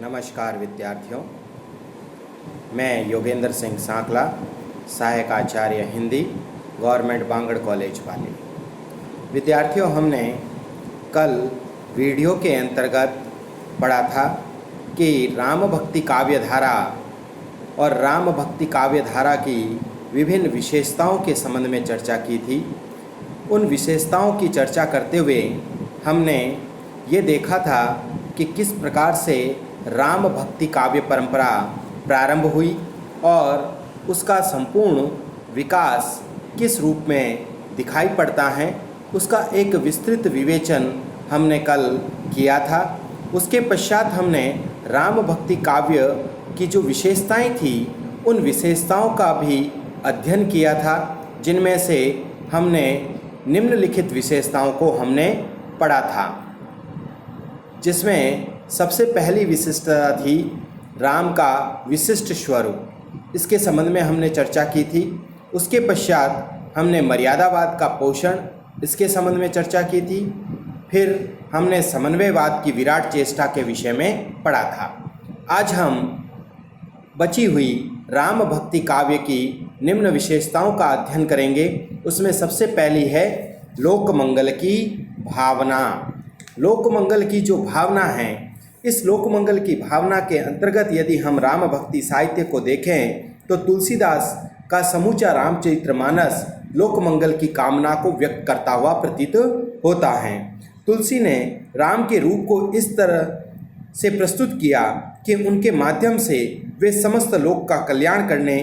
नमस्कार विद्यार्थियों, मैं योगेंद्र सिंह सांकला, सहायक आचार्य हिंदी, गवर्नमेंट बांगड़ कॉलेज पाली। विद्यार्थियों, हमने कल वीडियो के अंतर्गत पढ़ा था कि राम भक्ति काव्यधारा और राम भक्ति काव्यधारा की विभिन्न विशेषताओं के संबंध में चर्चा की थी। उन विशेषताओं की चर्चा करते हुए हमने ये देखा था कि किस प्रकार से राम भक्ति काव्य परंपरा प्रारंभ हुई और उसका संपूर्ण विकास किस रूप में दिखाई पड़ता है, उसका एक विस्तृत विवेचन हमने कल किया था। उसके पश्चात हमने राम भक्ति काव्य की जो विशेषताएं थी उन विशेषताओं का भी अध्ययन किया था, जिनमें से हमने निम्नलिखित विशेषताओं को हमने पढ़ा था। जिसमें सबसे पहली विशिष्टता थी राम का विशिष्ट स्वरूप। इसके संबंध में हमने चर्चा की थी। उसके पश्चात हमने मर्यादावाद का पोषण, इसके संबंध में चर्चा की थी। फिर हमने समन्वयवाद की विराट चेष्टा के विषय में पढ़ा था। आज हम बची हुई राम भक्ति काव्य की निम्न विशेषताओं का अध्ययन करेंगे। उसमें सबसे पहली है लोकमंगल की भावना। लोकमंगल की जो भावना है, इस लोकमंगल की भावना के अंतर्गत यदि हम राम भक्ति साहित्य को देखें तो तुलसीदास का समूचा रामचरितमानस लोकमंगल की कामना को व्यक्त करता हुआ प्रतीत होता है। तुलसी ने राम के रूप को इस तरह से प्रस्तुत किया कि उनके माध्यम से वे समस्त लोक का कल्याण करने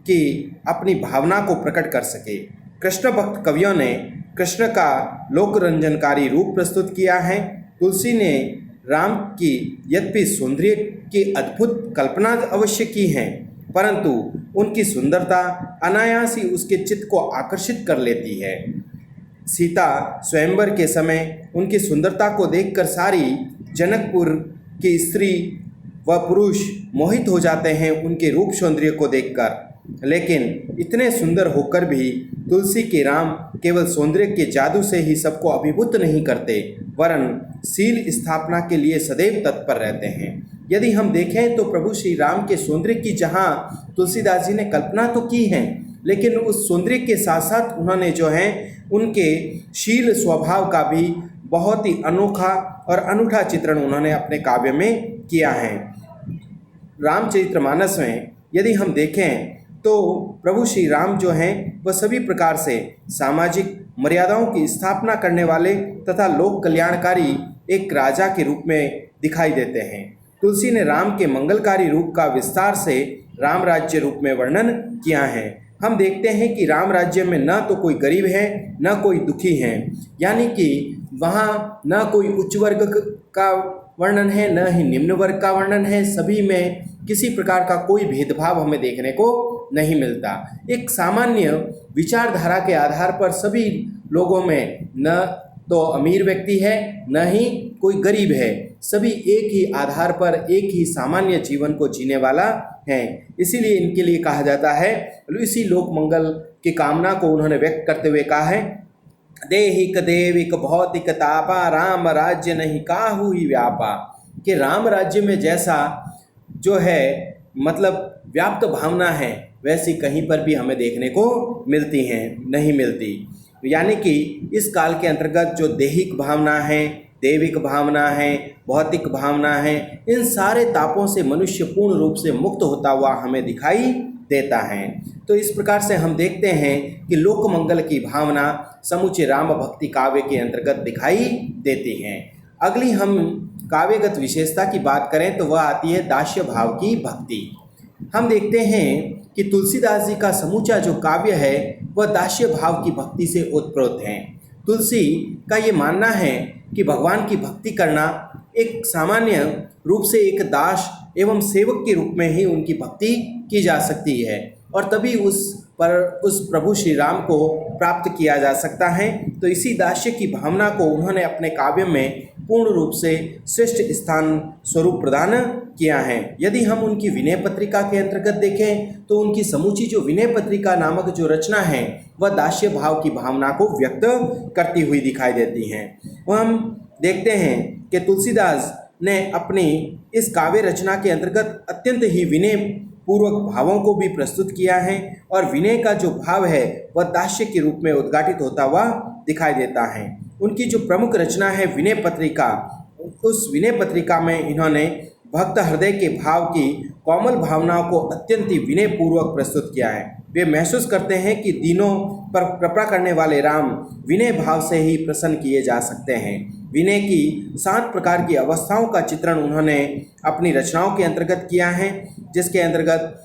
की अपनी भावना को प्रकट कर सके। कृष्ण भक्त कवियों ने कृष्ण का लोकरंजनकारी रूप प्रस्तुत किया है। तुलसी ने राम की यद्यपि सौंदर्य की अद्भुत कल्पना अवश्य की है, परंतु उनकी सुंदरता अनायास ही उसके चित्त को आकर्षित कर लेती है। सीता स्वयंवर के समय उनकी सुंदरता को देखकर सारी जनकपुर की स्त्री व पुरुष मोहित हो जाते हैं उनके रूप सौंदर्य को देखकर। लेकिन इतने सुंदर होकर भी तुलसी के राम केवल सौंदर्य के जादू से ही सबको अभिभूत नहीं करते, वरन शील स्थापना के लिए सदैव तत्पर रहते हैं। यदि हम देखें तो प्रभु श्री राम के सौंदर्य की जहाँ तुलसीदास जी ने कल्पना तो की है, लेकिन उस सौंदर्य के साथ साथ उन्होंने जो है उनके शील स्वभाव का भी बहुत ही अनोखा और अनूठा चित्रण उन्होंने अपने काव्य में किया है। रामचरितमानस में यदि हम देखें तो प्रभु श्री राम जो हैं वह सभी प्रकार से सामाजिक मर्यादाओं की स्थापना करने वाले तथा लोक कल्याणकारी एक राजा के रूप में दिखाई देते हैं। तुलसी ने राम के मंगलकारी रूप का विस्तार से राम राज्य रूप में वर्णन किया है। हम देखते हैं कि राम राज्य में न तो कोई गरीब है न कोई दुखी है, यानी कि वहाँ न कोई उच्च वर्ग का वर्णन है न ही निम्न वर्ग का वर्णन है। सभी में किसी प्रकार का कोई भेदभाव हमें देखने को नहीं मिलता। एक सामान्य विचारधारा के आधार पर सभी लोगों में न तो अमीर व्यक्ति है न ही कोई गरीब है, सभी एक ही आधार पर एक ही सामान्य जीवन को जीने वाला है। इसीलिए इनके लिए कहा जाता है, इसी लोक मंगल की कामना को उन्होंने व्यक्त करते हुए कहा है, देहिक देविक भौतिक तापा राम राज्य नहीं काहू ही व्यापा। कि राम राज्य में जैसा जो है मतलब व्याप्त भावना है वैसी कहीं पर भी हमें देखने को मिलती हैं नहीं मिलती। यानी कि इस काल के अंतर्गत जो देहिक भावना है, देविक भावना है, भौतिक भावना है, इन सारे तापों से मनुष्य पूर्ण रूप से मुक्त होता हुआ हमें दिखाई देता है। तो इस प्रकार से हम देखते हैं कि लोकमंगल की भावना समूचे राम भक्ति काव्य के अंतर्गत दिखाई देती है। अगली हम काव्यगत विशेषता की बात करें तो वह आती है दास्य भाव की भक्ति। हम देखते हैं कि तुलसीदास जी का समूचा जो काव्य है वह दास्य भाव की भक्ति से ओतप्रोत है। तुलसी का ये मानना है कि भगवान की भक्ति करना एक सामान्य रूप से एक दास एवं सेवक के रूप में ही उनकी भक्ति की जा सकती है और तभी उस प्रभु श्री राम को प्राप्त किया जा सकता है। तो इसी दास्य की भावना को उन्होंने अपने काव्य में पूर्ण रूप से श्रेष्ठ स्थान स्वरूप प्रदान किया है। यदि हम उनकी विनय पत्रिका के अंतर्गत देखें तो उनकी समूची जो विनय पत्रिका नामक जो रचना है वह दास्य भाव की भावना को व्यक्त करती हुई दिखाई देती हैं। वह हम देखते हैं कि तुलसीदास ने अपनी इस काव्य रचना के अंतर्गत अत्यंत ही विनय पूर्वक भावों को भी प्रस्तुत किया है और विनय का जो भाव है वह दास्य के रूप में उद्घाटित होता हुआ दिखाई देता है। उनकी जो प्रमुख रचना है विनय पत्रिका, उस विनय पत्रिका में इन्होंने भक्त हृदय के भाव की कोमल भावनाओं को अत्यंत ही विनय पूर्वक प्रस्तुत किया है। वे महसूस करते हैं कि दीनों पर कृपा करने वाले राम विनय भाव से ही प्रसन्न किए जा सकते हैं। विनय की 7 प्रकार की अवस्थाओं का चित्रण उन्होंने अपनी रचनाओं के अंतर्गत किया है, जिसके अंतर्गत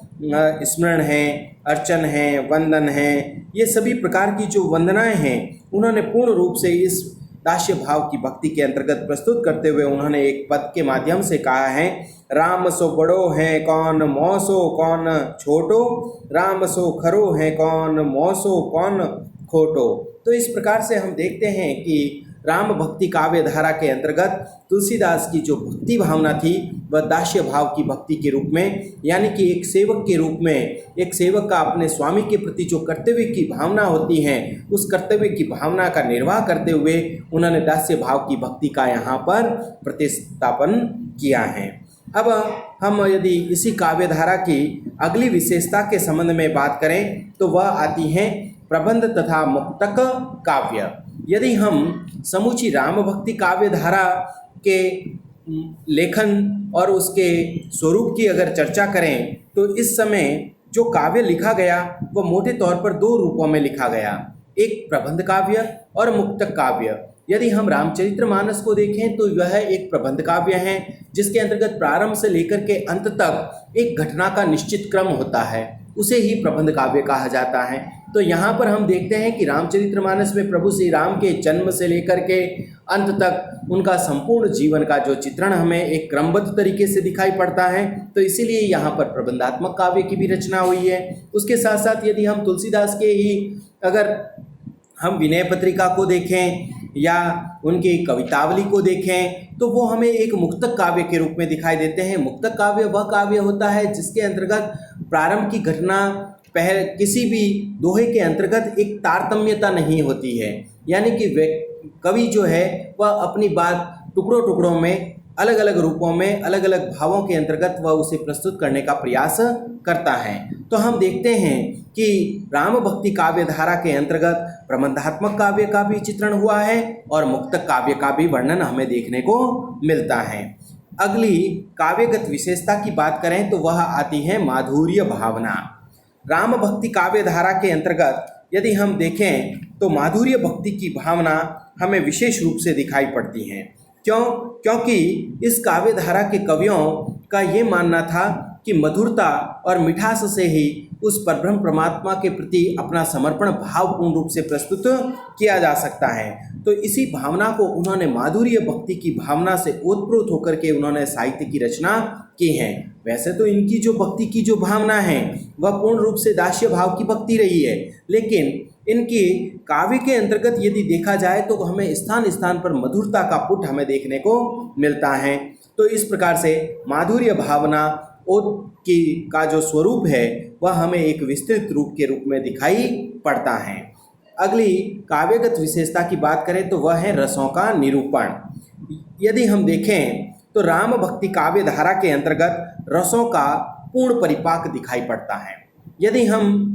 स्मरण है, अर्चन है, वंदन है। ये सभी प्रकार की जो वंदनाएं हैं उन्होंने पूर्ण रूप से इस दास्य भाव की भक्ति के अंतर्गत प्रस्तुत करते हुए उन्होंने एक पद के माध्यम से कहा है, राम सो बड़ो है कौन मोह सो कौन छोटो, राम सो खरो है कौन मोह सो कौन खोटो। तो इस प्रकार से हम देखते हैं कि राम भक्ति काव्य धारा के अंतर्गत तुलसीदास की जो भक्ति भावना थी वह दास्य भाव की भक्ति के रूप में, यानी कि एक सेवक के रूप में, एक सेवक का अपने स्वामी के प्रति जो कर्तव्य की भावना होती है उस कर्तव्य की भावना का निर्वाह करते हुए उन्होंने दास्य भाव की भक्ति का यहाँ पर प्रतिस्थापन किया है। अब हम यदि इसी काव्य धारा की अगली विशेषता के संबंध में बात करें तो वह आती है प्रबंध तथा मुक्तक काव्य। यदि हम समूची राम भक्ति काव्य धारा के लेखन और उसके स्वरूप की अगर चर्चा करें तो इस समय जो काव्य लिखा गया वह मोटे तौर पर 2 रूपों में लिखा गया, एक प्रबंध काव्य और मुक्तक काव्य। यदि हम रामचरितमानस को देखें तो यह एक प्रबंध काव्य है जिसके अंतर्गत प्रारंभ से लेकर के अंत तक एक घटना का निश्चित क्रम होता है, उसे ही प्रबंध काव्य कहा जाता है। तो यहाँ पर हम देखते हैं कि रामचरितमानस में प्रभु श्री राम के जन्म से लेकर के अंत तक उनका संपूर्ण जीवन का जो चित्रण हमें एक क्रमबद्ध तरीके से दिखाई पड़ता है, तो इसीलिए यहाँ पर प्रबंधात्मक काव्य की भी रचना हुई है। उसके साथ साथ यदि हम तुलसीदास के ही अगर हम विनय पत्रिका को देखें या उनकी कवितावली को देखें तो वो हमें एक मुक्तक काव्य के रूप में दिखाई देते हैं। मुक्तक काव्य वह काव्य होता है जिसके अंतर्गत प्रारंभ की घटना किसी भी दोहे के अंतर्गत एक तारतम्यता नहीं होती है, यानी कि कवि जो है वह अपनी बात टुकड़ों टुकड़ों में अलग अलग रूपों में अलग अलग भावों के अंतर्गत वह उसे प्रस्तुत करने का प्रयास करता है। तो हम देखते हैं कि राम भक्ति काव्य धारा के अंतर्गत प्रबंधात्मक काव्य का भी चित्रण हुआ है और मुक्तक काव्य का भी वर्णन हमें देखने को मिलता है। अगली काव्यगत विशेषता की बात करें तो वह आती है माधुर्य भावना। राम भक्ति काव्य धारा के अंतर्गत यदि हम देखें तो माधुर्य भक्ति की भावना हमें विशेष रूप से दिखाई पड़ती है। क्योंकि इस काव्य धारा के कवियों का ये मानना था कि मधुरता और मिठास से ही उस परब्रह्म परमात्मा के प्रति अपना समर्पण भावपूर्ण रूप से प्रस्तुत किया जा सकता है। तो इसी भावना को उन्होंने माधुर्य भक्ति की भावना से ओतप्रोत होकर के उन्होंने साहित्य की रचना की है। वैसे तो इनकी जो भक्ति की जो भावना है वह पूर्ण रूप से दास्य भाव की भक्ति रही है, लेकिन इनकी काव्य के अंतर्गत यदि देखा जाए तो हमें स्थान स्थान पर मधुरता का पुट हमें देखने को मिलता है। तो इस प्रकार से माधुर्य भावना की का जो स्वरूप है वह हमें एक विस्तृत रूप के रूप में दिखाई पड़ता है। अगली काव्यगत विशेषता की बात करें तो वह है रसों का निरूपण। यदि हम देखें तो राम भक्ति काव्य धारा के अंतर्गत रसों का पूर्ण परिपाक दिखाई पड़ता है। यदि हम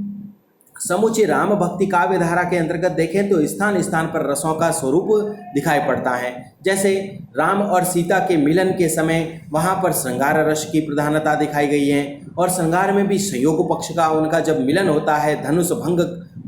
समूचे राम भक्ति काव्य धारा के अंतर्गत देखें तो स्थान स्थान पर रसों का स्वरूप दिखाई पड़ता है। जैसे राम और सीता के मिलन के समय वहाँ पर श्रृंगार रस की प्रधानता दिखाई गई है और श्रृंगार में भी संयोग पक्ष का उनका जब मिलन होता है, धनुष भंग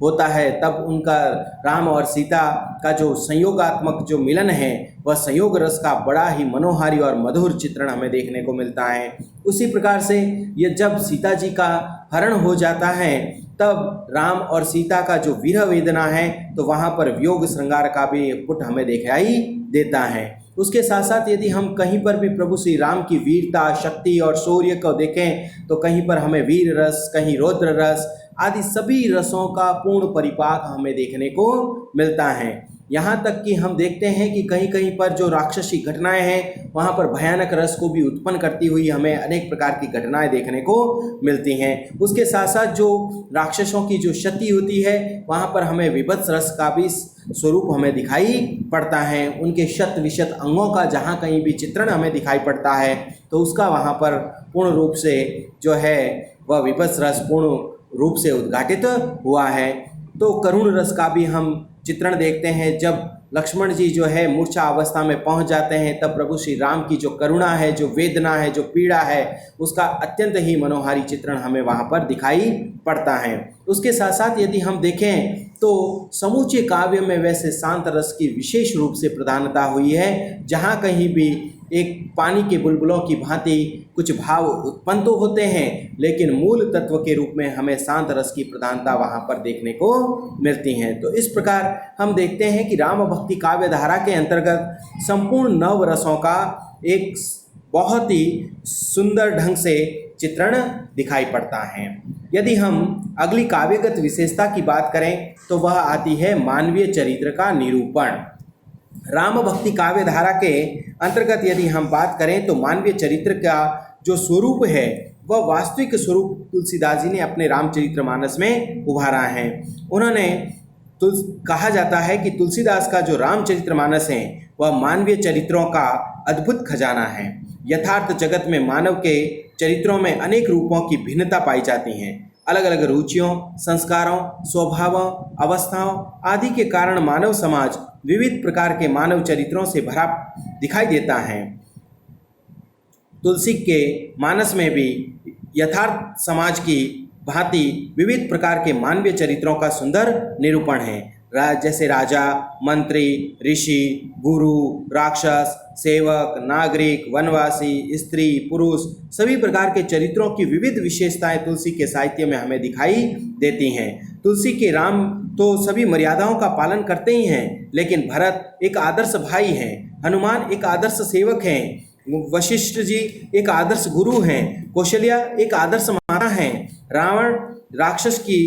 होता है, तब उनका राम और सीता का जो संयोगात्मक जो मिलन है वह संयोग रस का बड़ा ही मनोहारी और मधुर चित्रण हमें देखने को मिलता है। उसी प्रकार से ये जब सीता जी का हरण हो जाता है तब राम और सीता का जो विरह वेदना है तो वहाँ पर वियोग श्रृंगार का भी पुट हमें दिखाई देता है। उसके साथ साथ यदि हम कहीं पर भी प्रभु श्री राम की वीरता, शक्ति और शौर्य को देखें तो कहीं पर हमें वीर रस, कहीं रौद्र रस आदि सभी रसों का पूर्ण परिपाक हमें देखने को मिलता है। यहाँ तक कि हम देखते हैं कि कहीं कहीं पर जो राक्षसी घटनाएं हैं वहाँ पर भयानक रस को भी उत्पन्न करती हुई हमें अनेक प्रकार की घटनाएं देखने को मिलती हैं। उसके साथ साथ जो राक्षसों की जो क्षति होती है वहाँ पर हमें विभत्स रस का भी स्वरूप हमें दिखाई पड़ता है। उनके शत विशत अंगों का जहाँ कहीं भी चित्रण हमें दिखाई पड़ता है तो उसका वहाँ पर पूर्ण रूप से जो है वह विभत्स रस पूर्ण रूप से उद्घाटित हुआ है। तो करुण रस का भी हम चित्रण देखते हैं। जब लक्ष्मण जी जो है मूर्छा अवस्था में पहुंच जाते हैं तब प्रभु श्री राम की जो करुणा है, जो वेदना है, जो पीड़ा है, उसका अत्यंत ही मनोहारी चित्रण हमें वहाँ पर दिखाई पड़ता है। उसके साथ साथ यदि हम देखें तो समूचे काव्य में वैसे शांत रस की विशेष रूप से प्रधानता हुई है। जहाँ कहीं भी एक पानी के बुलबुलों की भांति कुछ भाव उत्पन्न तो होते हैं लेकिन मूल तत्व के रूप में हमें शांत रस की प्रधानता वहाँ पर देखने को मिलती है। तो इस प्रकार हम देखते हैं कि राम भक्ति काव्य धारा के अंतर्गत संपूर्ण नव रसों का एक बहुत ही सुंदर ढंग से चित्रण दिखाई पड़ता है। यदि हम अगली काव्यगत विशेषता की बात करें तो वह आती है मानवीय चरित्र का निरूपण। राम भक्ति काव्य धारा के अंतर्गत यदि हम बात करें तो मानवीय चरित्र का जो स्वरूप है वह वास्तविक स्वरूप तुलसीदास जी ने अपने रामचरितमानस में उभारा है। उन्होंने कहा जाता है कि तुलसीदास का जो रामचरितमानस है वह मानवीय चरित्रों का अद्भुत खजाना है। यथार्थ जगत में मानव के चरित्रों में अनेक रूपों की भिन्नता पाई जाती हैं। अलग अलग रुचियों, संस्कारों, स्वभावों, अवस्थाओं आदि के कारण मानव समाज विविध प्रकार के मानव चरित्रों से भरा दिखाई देता है। तुलसी के मानस में भी यथार्थ समाज की भांति विविध प्रकार के मानवीय चरित्रों का सुंदर निरूपण है। जैसे राजा, मंत्री, ऋषि, गुरु, राक्षस, सेवक, नागरिक, वनवासी, स्त्री, पुरुष सभी प्रकार के चरित्रों की विविध विशेषताएं तुलसी के साहित्य में हमें दिखाई देती हैं। तुलसी के राम तो सभी मर्यादाओं का पालन करते ही हैं, लेकिन भरत एक आदर्श भाई हैं, हनुमान एक आदर्श सेवक हैं, वशिष्ठ जी एक आदर्श गुरु हैं, कौशल्या एक आदर्श माता हैं, रावण राक्षस की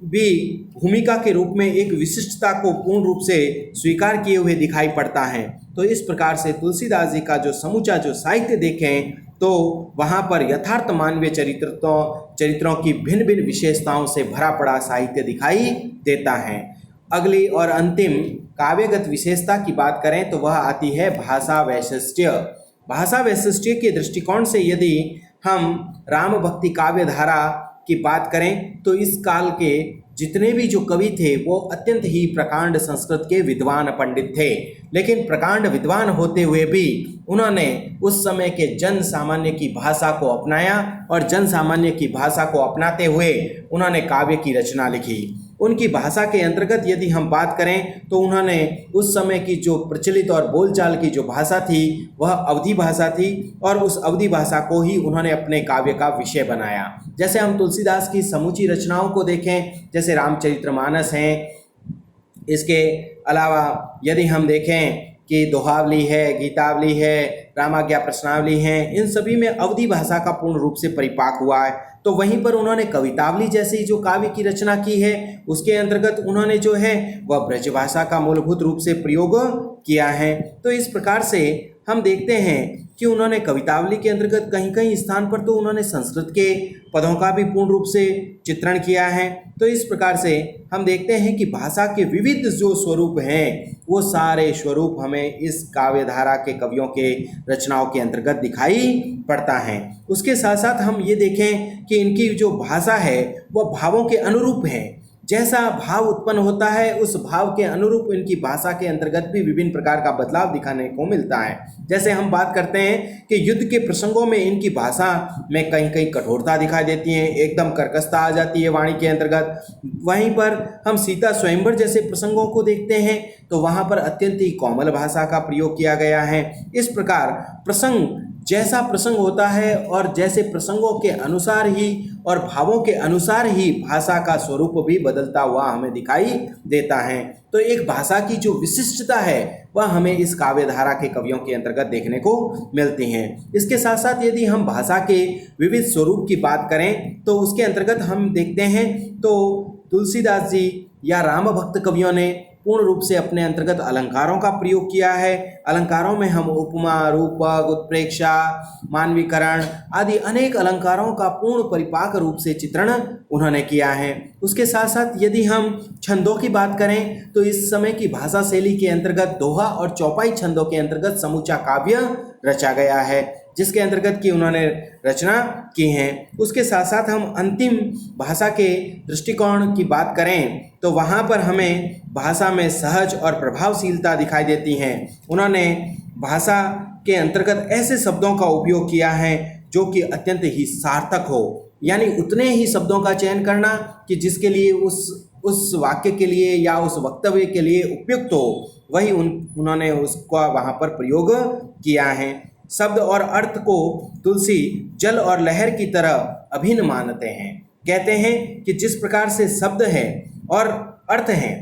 भी भूमिका के रूप में एक विशिष्टता को पूर्ण रूप से स्वीकार किए हुए दिखाई पड़ता है। तो इस प्रकार से तुलसीदास जी का जो समूचा जो साहित्य देखें तो वहाँ पर यथार्थ मानवीय चरित्रों की भिन्न भिन्न विशेषताओं से भरा पड़ा साहित्य दिखाई देता है। अगली और अंतिम काव्यगत विशेषता की बात करें तो वह आती है भाषा वैशिष्ट्य। भाषा वैशिष्ट्य के दृष्टिकोण से यदि हम राम भक्ति काव्य धारा की बात करें तो इस काल के जितने भी जो कवि थे वो अत्यंत ही प्रकांड संस्कृत के विद्वान पंडित थे, लेकिन प्रकांड विद्वान होते हुए भी उन्होंने उस समय के जन सामान्य की भाषा को अपनाया और जन सामान्य की भाषा को अपनाते हुए उन्होंने काव्य की रचना लिखी। उनकी भाषा के अंतर्गत यदि हम बात करें तो उन्होंने उस समय की जो प्रचलित और बोलचाल की जो भाषा थी वह अवधी भाषा थी और उस अवधी भाषा को ही उन्होंने अपने काव्य का विषय बनाया। जैसे हम तुलसीदास की समूची रचनाओं को देखें, जैसे रामचरितमानस हैं, इसके अलावा यदि हम देखें कि दोहावली है, गीतावली है, रामाज्ञा प्रश्नावली हैं, इन सभी में अवधी भाषा का पूर्ण रूप से परिपाक हुआ है। तो वहीं पर उन्होंने कवितावली जैसी जो काव्य की रचना की है उसके अंतर्गत उन्होंने जो है वह ब्रजभाषा का मूलभूत रूप से प्रयोग किया है। तो इस प्रकार से हम देखते हैं कि उन्होंने कवितावली के अंतर्गत कहीं कहीं स्थान पर तो उन्होंने संस्कृत के पदों का भी पूर्ण रूप से चित्रण किया है। तो इस प्रकार से हम देखते हैं कि भाषा के विविध जो स्वरूप हैं वो सारे स्वरूप हमें इस काव्य धारा के कवियों के रचनाओं के अंतर्गत दिखाई पड़ता है। उसके साथ साथ हम ये देखें कि इनकी जो भाषा है वह भावों के अनुरूप है। जैसा भाव उत्पन्न होता है उस भाव के अनुरूप इनकी भाषा के अंतर्गत भी विभिन्न प्रकार का बदलाव दिखाने को मिलता है। जैसे हम बात करते हैं कि युद्ध के प्रसंगों में इनकी भाषा में कहीं कहीं कठोरता दिखाई देती है, एकदम कर्कशता आ जाती है वाणी के अंतर्गत। वहीं पर हम सीता स्वयंवर जैसे प्रसंगों को देखते हैं तो वहाँ पर अत्यंत ही कोमल भाषा का प्रयोग किया गया है। इस प्रकार प्रसंग जैसा प्रसंग होता है और जैसे प्रसंगों के अनुसार ही और भावों के अनुसार ही भाषा का स्वरूप भी बदलता हुआ हमें दिखाई देता है। तो एक भाषा की जो विशिष्टता है वह हमें इस काव्य धारा के कवियों के अंतर्गत देखने को मिलती हैं। इसके साथ साथ यदि हम भाषा के विविध स्वरूप की बात करें तो उसके अंतर्गत हम देखते हैं तो तुलसीदास जी या राम भक्त कवियों ने पूर्ण रूप से अपने अंतर्गत अलंकारों का प्रयोग किया है। अलंकारों में हम उपमा, रूपक, उत्प्रेक्षा, मानवीकरण आदि अनेक अलंकारों का पूर्ण परिपाक रूप से चित्रण उन्होंने किया है। उसके साथ साथ यदि हम छंदों की बात करें तो इस समय की भाषा शैली के अंतर्गत दोहा और चौपाई छंदों के अंतर्गत समूचा काव्य रचा गया है, जिसके अंतर्गत की उन्होंने रचना की हैं। उसके साथ साथ हम अंतिम भाषा के दृष्टिकोण की बात करें तो वहाँ पर हमें भाषा में सहज और प्रभावशीलता दिखाई देती है। उन्होंने भाषा के अंतर्गत ऐसे शब्दों का उपयोग किया है जो कि अत्यंत ही सार्थक हो, यानी उतने ही शब्दों का चयन करना कि जिसके लिए उस वाक्य के लिए या उस वक्तव्य के लिए उपयुक्त हो, वही उन्होंने उसका वहाँ पर प्रयोग किया है। शब्द और अर्थ को तुलसी जल और लहर की तरह अभिन्न मानते हैं। कहते हैं कि जिस प्रकार से शब्द है और अर्थ है,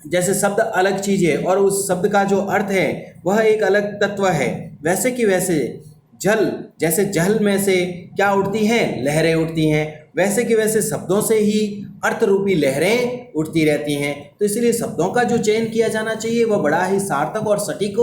जैसे शब्द अलग चीज़ है और उस शब्द का जो अर्थ है वह एक अलग तत्व है, वैसे कि वैसे जल, जैसे जल में से क्या उठती हैं, लहरें उठती हैं, वैसे कि वैसे शब्दों से ही अर्थ रूपी लहरें उठती रहती हैं। तो इसलिए शब्दों का जो चयन किया जाना चाहिए वह बड़ा ही सार्थक और सटीक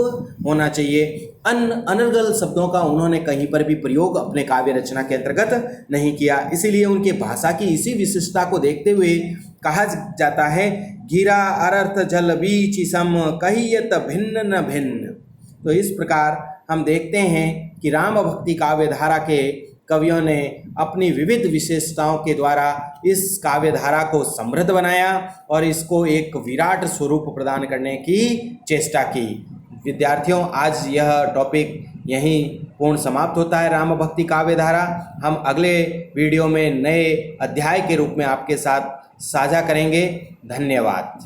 होना चाहिए। अनर्गल शब्दों का उन्होंने कहीं पर भी प्रयोग अपने काव्य रचना के अंतर्गत नहीं किया। इसीलिए उनके भाषा की इसी विशिष्टता को देखते हुए कहा जाता है, घिरा अरर्थ जल बीच सम कहियत भिन्न न भिन्न। तो इस प्रकार हम देखते हैं कि राम भक्ति काव्य धारा के कवियों ने अपनी विविध विशेषताओं के द्वारा इस काव्य धारा को समृद्ध बनाया और इसको एक विराट स्वरूप प्रदान करने की चेष्टा की। विद्यार्थियों, आज यह टॉपिक यहीं पूर्ण समाप्त होता है, राम भक्ति काव्य धारा। हम अगले वीडियो में नए अध्याय के रूप में आपके साथ साझा करेंगे। धन्यवाद।